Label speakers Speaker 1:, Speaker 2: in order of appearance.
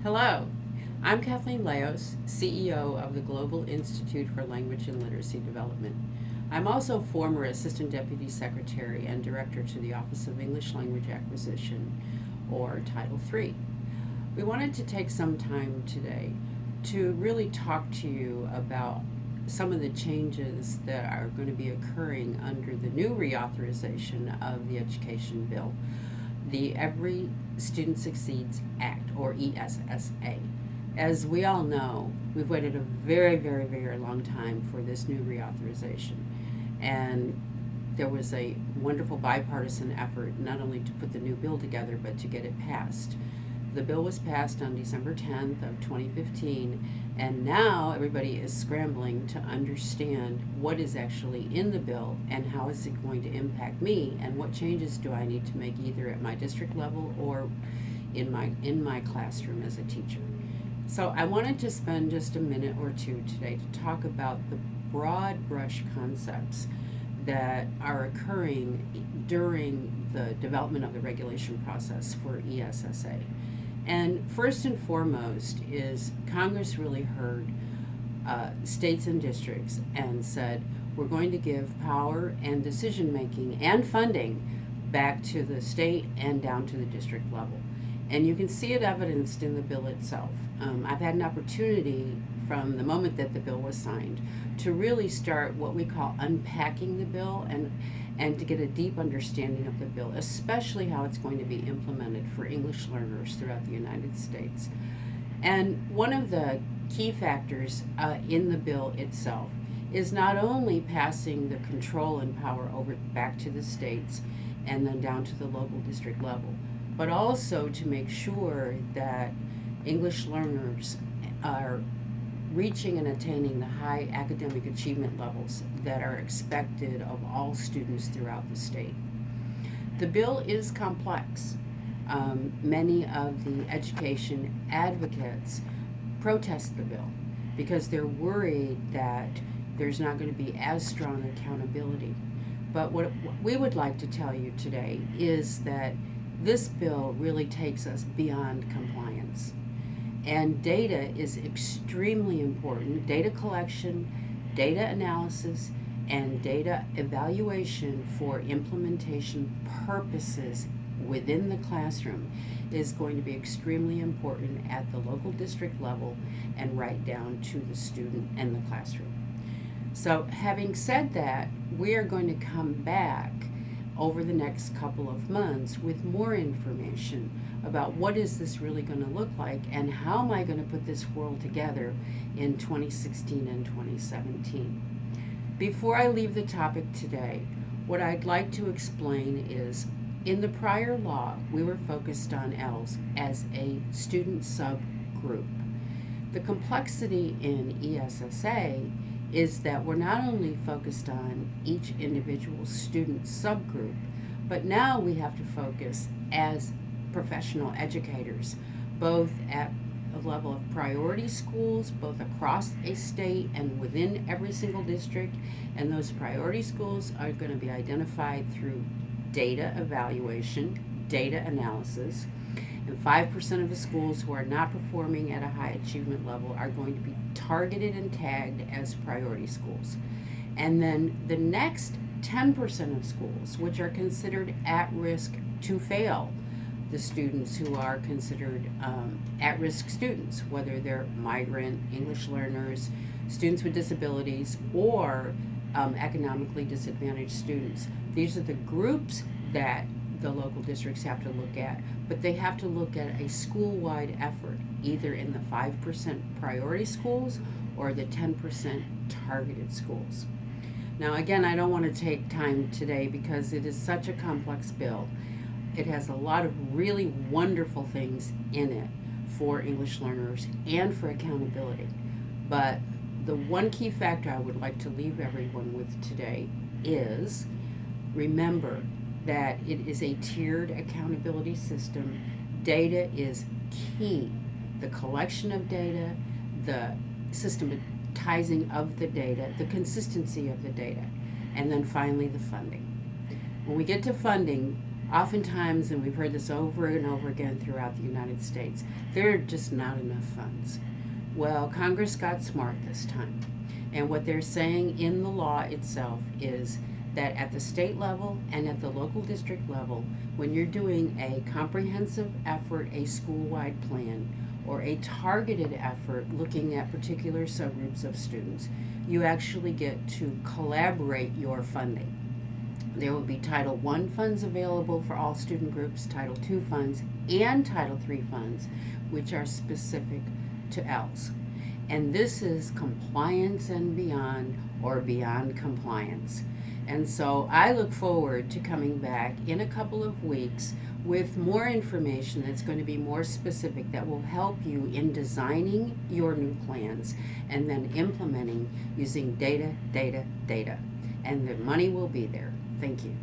Speaker 1: Hello, I'm Kathleen CEO of the Global Institute for Language and Literacy Development. I'm also former Assistant Deputy Secretary and Director to the Office of English Language Acquisition, or Title III. We wanted to take some time today to really talk to you about some of the changes that are going to be occurring under the new reauthorization of the Education Bill, the Every Student Succeeds Act, or ESSA. As we all know, we've waited a very long time for this new reauthorization. And there was a wonderful bipartisan effort not only to put the new bill together, but to get it passed. The bill was passed on December 10th of 2015, and now everybody is scrambling to understand what is actually in the bill and how is it going to impact me, and what changes do I need to make either at my district level or in my classroom as a teacher. So I wanted to spend just a minute or two today to talk about the broad brush concepts that are occurring during the development of the regulation process for ESSA. And first and foremost is Congress really heard states and districts and said, we're going to give power and decision making and funding back to the state and down to the district level. And you can see it evidenced in the bill itself. I've had an opportunity from the moment that the bill was signed to really start what we call unpacking the bill and to get a deep understanding of the bill, especially how it's going to be implemented for English learners throughout the United States. And one of the key factors in the bill itself is not only passing the control and power over back to the states and then down to the local district level, but also to make sure that English learners are reaching and attaining the high academic achievement levels that are expected of all students throughout the state. The bill is complex. Many of the education advocates protest the bill because they're worried that there's not going to be as strong accountability. But what we would like to tell you today is that this bill really takes us beyond compliance. And data is extremely important. Data collection, data analysis, and data evaluation for implementation purposes within the classroom is going to be extremely important at the local district level and right down to the student and the classroom. So having said that, we are going to come back over the next couple of months with more information about what is this really going to look like and how am I going to put this world together in 2016 and 2017. Before I leave the topic today, what I'd like to explain is in the prior law, we were focused on ELs as a student subgroup. The complexity in ESSA is that we're not only focused on each individual student subgroup, but now we have to focus as professional educators, both at a level of priority schools, both across a state and within every single district. And those priority schools are going to be identified through data evaluation, data analysis, and 5% of the schools who are not performing at a high achievement level are going to be targeted and tagged as priority schools. And then the next 10% of schools, which are considered at risk to fail, the students who are considered at-risk students, whether they're migrant, English learners, students with disabilities, or economically disadvantaged students. These are the groups that the local districts have to look at, but they have to look at a school-wide effort, either in the 5% priority schools or the 10% targeted schools. Now, again, I don't want to take time today because it is such a complex bill. It has a lot of really wonderful things in it for English learners and for accountability. But the one key factor I would like to leave everyone with today is remember that it is a tiered accountability system. Data is key. The collection of data, the systematizing of the data, the consistency of the data, and then finally the funding. When we get to funding, Oftentimes, and we've heard this over and over again throughout the United States, there are just not enough funds. Well, Congress got smart this time. And what they're saying in the law itself is that at the state level and at the local district level, when you're doing a comprehensive effort, a school-wide plan, or a targeted effort looking at particular subgroups of students, you actually get to collaborate your funding. There will be Title I funds available for all student groups, Title II funds, and Title III funds, which are specific to ELS. And this is compliance and beyond, or beyond compliance. And so I look forward to coming back in a couple of weeks with more information that's going to be more specific, that will help you in designing your new plans and then implementing using data. And the money will be there. Thank you.